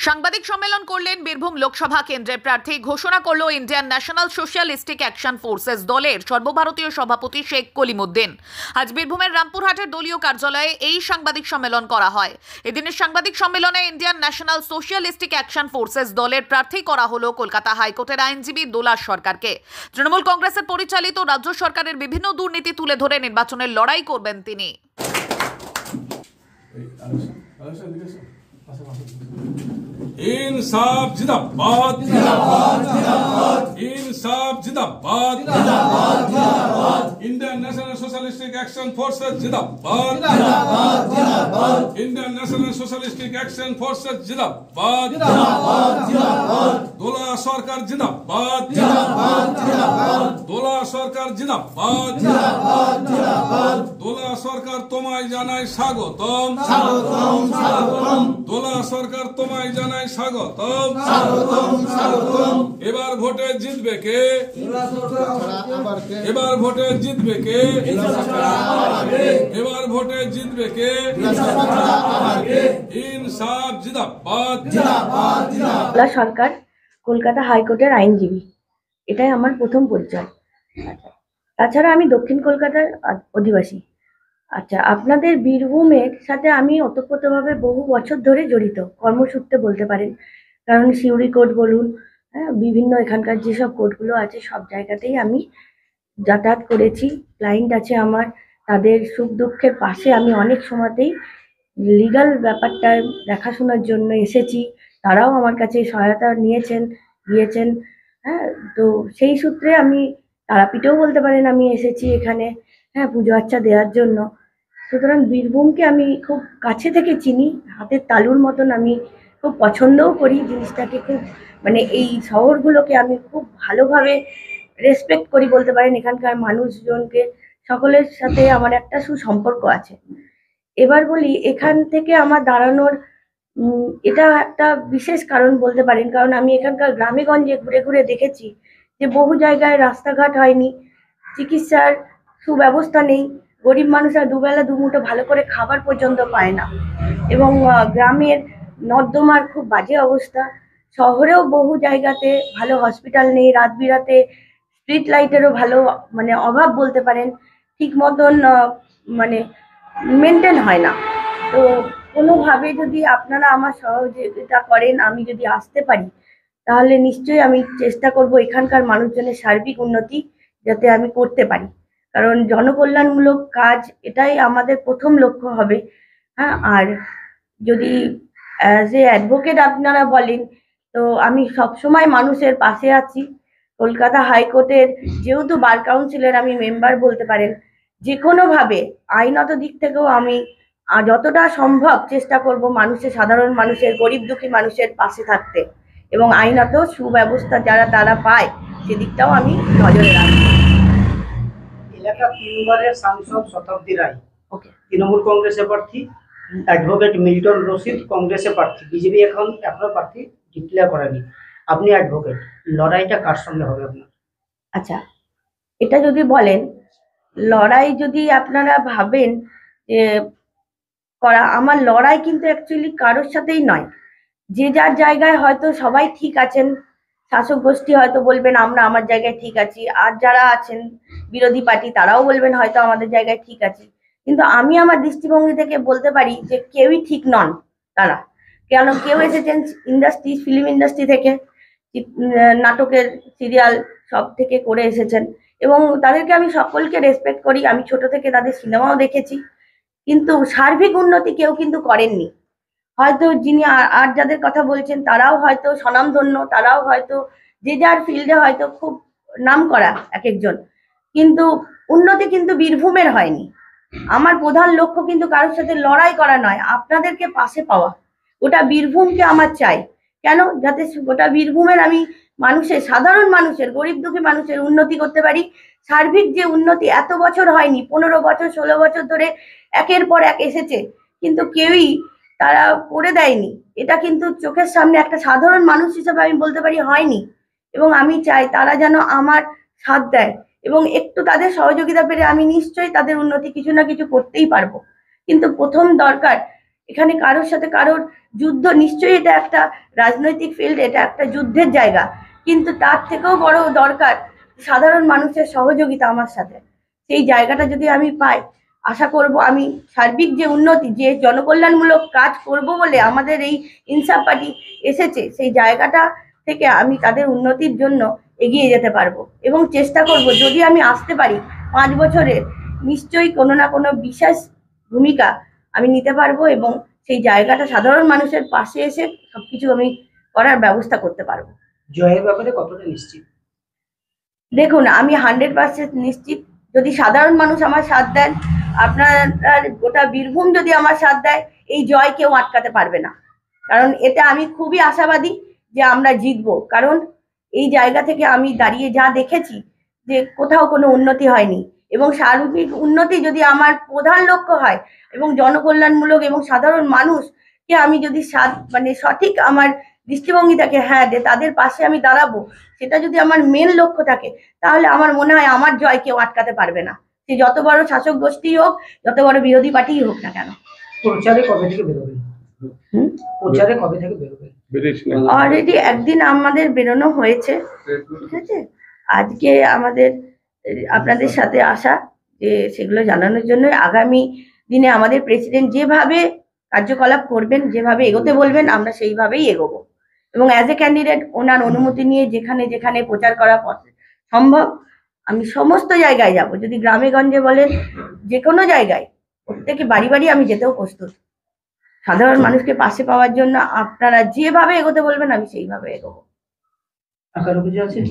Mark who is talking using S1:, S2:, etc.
S1: সাংবাদিক সম্মেলন করলেন বীরভূম লোকসভা কেন্দ্রের প্রার্থী। ঘোষণা করল Indian national socialistic action forces দলের সর্বভারতীয় সভাপতি শেখ কলিমুদ্দিন। আজ বীরভূমের রামপুরহাটের দলীয় কার্যালয়ে এই সাংবাদিক সম্মেলন করা হয়। এদিনের সাংবাদিক সম্মেলনে Indian national socialistic action forces দলের প্রার্থী করা হলো কলকাতা হাইকোর্টের আইনজীবী দোলা সরকারকে। তৃণমূল কংগ্রেসের পরিচালিত রাজ্য সরকারের বিভিন্ন দুর্নীতি তুলে ধরে নির্বাচনের লড়াই করবেন তিনি।
S2: इंसाफ जिंदाबाद जिंदाबाद जिंदाबाद इंसाफ जिंदाबाद जिंदाबाद जिंदाबाद Indian national socialistic action forces जिंदाबाद जिंदाबाद जिंदाबाद Indian national socialistic action forces जिंदाबाद जिंदाबाद जिंदाबाद दोला सरकार जिंदाबाद जिंदाबाद जिंदाबाद दोला सरकार जिंदाबाद जिंदाबाद जिंदाबाद दोला सरकार তোমায় জানাই স্বাগতম স্বাগতম স্বাগতম दोला सरकार তোমায় জানাই স্বাগতম স্বাগতম স্বাগতম এবার ভোটে জিতবে কে এবার ভোটে জিতবে কে এবার ভোটে জিতবে কে ইনসাফ জিন্দাবাদ জিন্দাবাদ
S3: জিন্দাবাদ সরকার কলকাতা হাইকোর্টের আইনজীবী, এটাই আমার প্রথম পরিচয়। তাছাড়া আমি দক্ষিণ কলকাতার অধিবাসী। আচ্ছা, আপনাদের বীরভূমের সাথে আমি ওতপ্রোতভাবে বহু বছর ধরে জড়িত, কর্মসূত্রে বলতে পারেন। কারণ সিউড়ি কোর্ট বলুন, বিভিন্ন এখানকার যেসব কোর্টগুলো আছে সব জায়গাতেই আমি যাতায়াত করেছি। ক্লায়েন্ট আছে আমার, তাদের সুখ দুঃখের পাশে আমি অনেক সময়তেই লিগাল ব্যাপারটা দেখাশোনার জন্য এসেছি। তারাও আমার কাছে সহায়তা দিয়েছেন। তো সেই সূত্রে আমি তারাপীঠেও বলতে পারেন আমি এসেছি এখানে, পুজো আর্চা দেওয়ার জন্য। সুতরাং বীরভূমকে আমি খুব কাছে থেকে চিনি, হাতের তালুর মতন। আমি খুব পছন্দও করি জিনিসটাকে, খুব এই শহরগুলোকে আমি খুব ভালোভাবে রেসপেক্ট করি বলতে পারেন। এখানকার মানুষজনকে সকলের সাথে আমার একটা সুসম্পর্ক আছে। এবার বলি, এখান থেকে আমার দাঁড়ানোর এটা একটা বিশেষ কারণ বলতে পারেন। কারণ আমি এখানকার গ্রামে গঞ্জে ঘুরে ঘুরে দেখেছি যে বহু জায়গায় রাস্তাঘাট হয়নি, চিকিৎসার সুব্যবস্থা নেই, গরিব মানুষরা দুবেলা দুমুঠো ভালো করে খাবার পর্যন্ত পায় না, এবং গ্রামের নর্দমার খুব বাজে অবস্থা। শহরেও বহু জায়গাতে ভালো হসপিটাল নেই, রাত বিরাতে স্ট্রিট লাইটেরও ভালো অভাব বলতে পারেন, ঠিক মতন মেনটেন হয় না। তো কোনোভাবে যদি আপনারা আমার সহযোগিতা করেন, আমি যদি আসতে পারি, তাহলে নিশ্চয়ই আমি চেষ্টা করব এখানকার মানুষজনের সার্বিক উন্নতি যাতে আমি করতে পারি। কারণ জনকল্যাণমূলক কাজ এটাই আমাদের প্রথম লক্ষ্য হবে। আর যদি অ্যাজ এ অ্যাডভোকেট আপনারা বলেন, তো আমি সবসময় মানুষের পাশে আছি। কলকাতা হাইকোর্টের যেহেতু বার কাউন্সিলের আমি মেম্বার বলতে পারেন, যে কোনোভাবে আইনত দিক থেকেও আমি যতটা সম্ভব চেষ্টা করব সাধারণ মানুষের, গরিব দুঃখী মানুষের পাশে থাকতে, এবং আইনত সুব্যবস্থা তারা পায় সেদিকটাও আমি নজরে রাখবো।
S4: এলাকা 3 বারের সাংসদ শতাব্দী রায় তৃণমূল কংগ্রেসের প্রার্থী, অ্যাডভোকেট মিল্টন রশিদ কংগ্রেসের প্রার্থী। বিজেপি এখনো প্রার্থী ডিক্লেয়ার করেনি। আপনি অ্যাডভোকেট, লড়াইটা কার সঙ্গে হবে আপনার?
S3: আচ্ছা, এটা যদি বলেন লড়াই, যদি আপনারা ভাবেন যে আমার লড়াই কিন্তু অ্যাকচুয়ালি কারোর সাথেই নয়। যে যার জায়গায় হয়তো সবাই ঠিক আছেন, শাসক গোষ্ঠী হয়তো বলবেন আমরা আমার জায়গায় ঠিক আছি, আর যারা আছেন বিরোধী পার্টি তারাও বলবেন হয়তো আমাদের জায়গায় ঠিক আছে। কিন্তু আমি আমার দৃষ্টিভঙ্গি থেকে বলতে পারি যে কেউই ঠিক নন তারা। কেন, কেউ এসেছেন ফিল্ম ইন্ডাস্ট্রি থেকে, নাটকের সিরিয়াল সব থেকে করে এসেছেন, এবং তাদেরকে আমি সকলকে রেসপেক্ট করি। আমি ছোট থেকে তাদের সিনেমাও দেখেছি, কিন্তু সার্বিক উন্নতি কেউ কিন্তু করেননি। হয়তো যিনি আর যাদের কথা বলছেন তারাও হয়তো স্বনামধন্য, তারাও হয়তো যে যার ফিল্ডে হয়তো খুব নাম করা এক একজন, কিন্তু উন্নতি কিন্তু বীরভূমের হয়নি। আমার প্রধান লক্ষ্য কিন্তু কারোর সাথে লড়াই করা নয়, আপনাদেরকে পাশে পাওয়া। গোটা বীরভূমকে আমার চাই, কেন, যাতে গোটা বীরভূমের আমি সাধারণ মানুষের, গরিব দুঃখী মানুষের উন্নতি করতে পারি। সার্বিক যে উন্নতি এত বছর হয়নি, 15 বছর 16 বছর ধরে একের পর এক এসেছে, কিন্তু কেউই তারা করে দেয়নি। এটা কিন্তু চোখের সামনে একটা সাধারণ মানুষ হিসেবে আমি বলতে পারি হয়নি, এবং আমি চাই তারা যেন আমার সাথ দেয়, এবং একটু তাদের সহযোগিতা পেলে আমি নিশ্চয়ই তাদের উন্নতি কিছু না কিছু করতেই পারবো। কিন্তু প্রথম দরকার এখানে কারোর সাথে কারোর যুদ্ধ, নিশ্চয়ই এটা একটা রাজনৈতিক ফিল্ড, এটা একটা যুদ্ধের জায়গা, কিন্তু তার থেকেও বড় দরকার সাধারণ মানুষের সহযোগিতা আমার সাথে। সেই জায়গাটা যদি আমি পাই, আশা করব আমি সার্বিক যে উন্নতি, যে জনকল্যাণমূলক কাজ করব বলে আমাদের এই ইনসাফ পার্টি এসেছে, সেই জায়গাটা থেকে আমি তাদের উন্নতির জন্য এগিয়ে যেতে পারবো এবং চেষ্টা করব যদি আমি আসতে পারি 5 বছরের, নিশ্চয়ই কোনো না কোনো বিশেষ ভূমিকা আমি নিতে পারবো এবং সেই জায়গাটা সাধারণ মানুষের পাশে এসে সবকিছু আমি করার ব্যবস্থা করতে পারবো।
S4: জয়ের ব্যাপারে কতটা নিশ্চিত?
S3: দেখুন, আমি 100% নিশ্চিত। যদি সাধারণ মানুষ আমার সাথ দেন, আপনার গোটা বীরভূম যদি আমার সাথ দেয়, এই জয় কেউ আটকাতে পারবে না। কারণ এতে আমি খুবই আশাবাদী যে আমরা জিতবো। কারণ এই জায়গা থেকে আমি দাঁড়িয়ে যা দেখেছি যে কোথাও কোনো উন্নতি হয়নি, এবং সার্বিক উন্নতি যদি আমার প্রধান লক্ষ্য হয় এবং জনকল্যাণমূলক এবং সাধারণ মানুষকে আমি যদি সঠিক আমার দৃষ্টিভঙ্গি থাকে, হ্যাঁ যে তাদের পাশে আমি দাঁড়াবো, সেটা যদি আমার মেন লক্ষ্য থাকে, তাহলে আমার মনে হয় আমার জয় কেউ আটকাতে পারবে না। সে যত বড় শাসক গোষ্ঠী হোক, যত বড় বিরোধী পার্টিই হোক না কেন।
S4: প্রচারে কবে থেকে বেরোবেন? প্রচারে কবে থেকে বেরোবেন?
S3: অলরেডি একদিন আমাদের বেরোনো হয়েছে, ঠিক আছে। আজকে আমাদের আপনাদের সাথে আসা যে সেগুলো জানানোর জন্য। আগামী দিনে আমাদের প্রেসিডেন্ট যেভাবে কার্যকলাপ করবেন, যেভাবে এগোতে বলবেন, আমরা সেইভাবেই এগোবো এবং অ্যাজ এ ক্যান্ডিডেট ওনার অনুমতি নিয়ে যেখানে যেখানে প্রচার করা সম্ভব আমি সমস্ত জায়গায় যাব। যদি গ্রামে গঞ্জে বলেন, যে কোনো জায়গায়, প্রত্যেকে বাড়ি বাড়ি আমি যেতেও প্রস্তুত। সাধারণ মানুষকে পাশে পাওয়ার জন্য আপনারা যেভাবে এগোতে বলবেন আমি সেইভাবে এগোবো।
S4: আকার অভিযোগ আছে?